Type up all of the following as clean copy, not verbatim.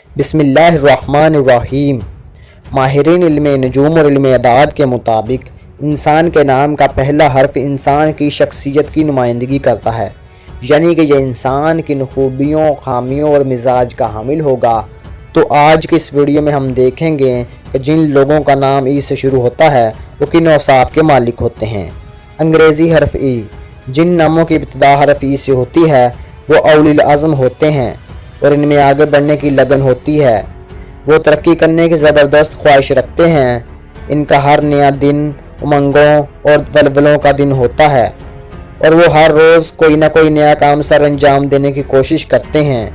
بسم اللہ الرحمن الرحیم۔ ماہرین علم نجوم اور علم اعداد کے مطابق انسان کے نام کا پہلا حرف انسان کی شخصیت کی نمائندگی کرتا ہے، یعنی کہ یہ انسان کی خوبیوں، خامیوں اور مزاج کا حامل ہوگا۔ تو آج کی اس ویڈیو میں ہم دیکھیں گے کہ جن لوگوں کا نام ای سے شروع ہوتا ہے وہ کن اوصاف کے مالک ہوتے ہیں۔ انگریزی حرف ای۔ جن ناموں کی ابتدا حرف ای سے ہوتی ہے وہ اولی العزم ہوتے ہیں اور ان میں آگے بڑھنے کی لگن ہوتی ہے۔ وہ ترقی کرنے کی زبردست خواہش رکھتے ہیں۔ ان کا ہر نیا دن امنگوں اور ولولوں کا دن ہوتا ہے اور وہ ہر روز کوئی نہ کوئی نیا کام سر انجام دینے کی کوشش کرتے ہیں۔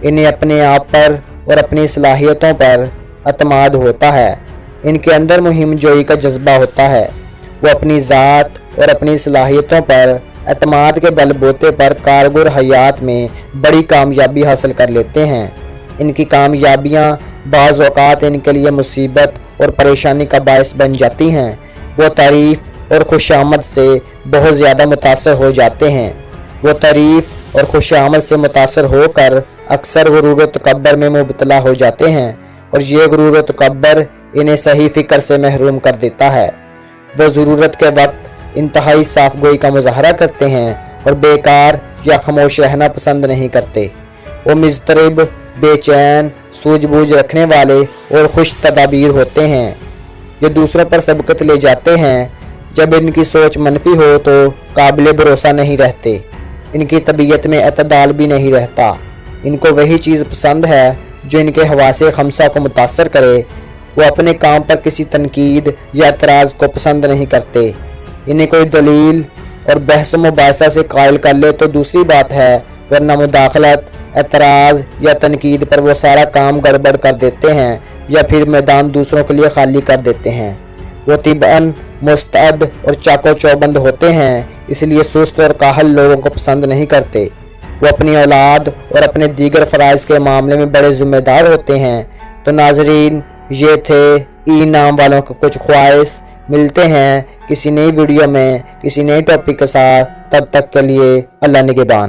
انہیں اپنے آپ پر اور اپنی صلاحیتوں پر اعتماد ہوتا ہے۔ ان کے اندر مہم جوئی کا جذبہ ہوتا ہے۔ وہ اپنی ذات اور اپنی صلاحیتوں پر اعتماد کے بل بوتے پر کارگر حیات میں بڑی کامیابی حاصل کر لیتے ہیں۔ ان کی کامیابیاں بعض اوقات ان کے لیے مصیبت اور پریشانی کا باعث بن جاتی ہیں۔ وہ تعریف اور خوش آمد سے بہت زیادہ متاثر ہو جاتے ہیں۔ وہ تعریف اور خوش آمد سے متاثر ہو کر اکثر غرور و تکبر میں مبتلا ہو جاتے ہیں اور یہ غرور و تکبر انہیں صحیح فکر سے محروم کر دیتا ہے۔ وہ ضرورت کے وقت انتہائی صاف گوئی کا مظاہرہ کرتے ہیں اور بیکار یا خاموش رہنا پسند نہیں کرتے۔ وہ مضطرب، بے چین، سوجھ بوجھ رکھنے والے اور خوش تدابیر ہوتے ہیں۔ یہ دوسروں پر سبقت لے جاتے ہیں۔ جب ان کی سوچ منفی ہو تو قابل بھروسہ نہیں رہتے۔ ان کی طبیعت میں اعتدال بھی نہیں رہتا۔ ان کو وہی چیز پسند ہے جو ان کے حواس خمسہ کو متاثر کرے۔ وہ اپنے کام پر کسی تنقید یا اعتراض کو پسند نہیں کرتے۔ انہیں کوئی دلیل اور بحث و مباحثہ سے قائل کر لے تو دوسری بات ہے، ورنہ مداخلت، اعتراض یا تنقید پر وہ سارا کام گڑبڑ کر دیتے ہیں یا پھر میدان دوسروں کے لیے خالی کر دیتے ہیں۔ وہ طبعاً مستعد اور چاق و چوبند ہوتے ہیں، اس لیے سست اور کاہل لوگوں کو پسند نہیں کرتے۔ وہ اپنی اولاد اور اپنے دیگر فرائض کے معاملے میں بڑے ذمہ دار ہوتے ہیں۔ تو ناظرین، یہ تھے ای نام والوں کے کچھ خواص۔ ملتے ہیں کسی نئی ویڈیو میں کسی نئے ٹاپک کے ساتھ، تب تک کے لیے اللہ نگہبان۔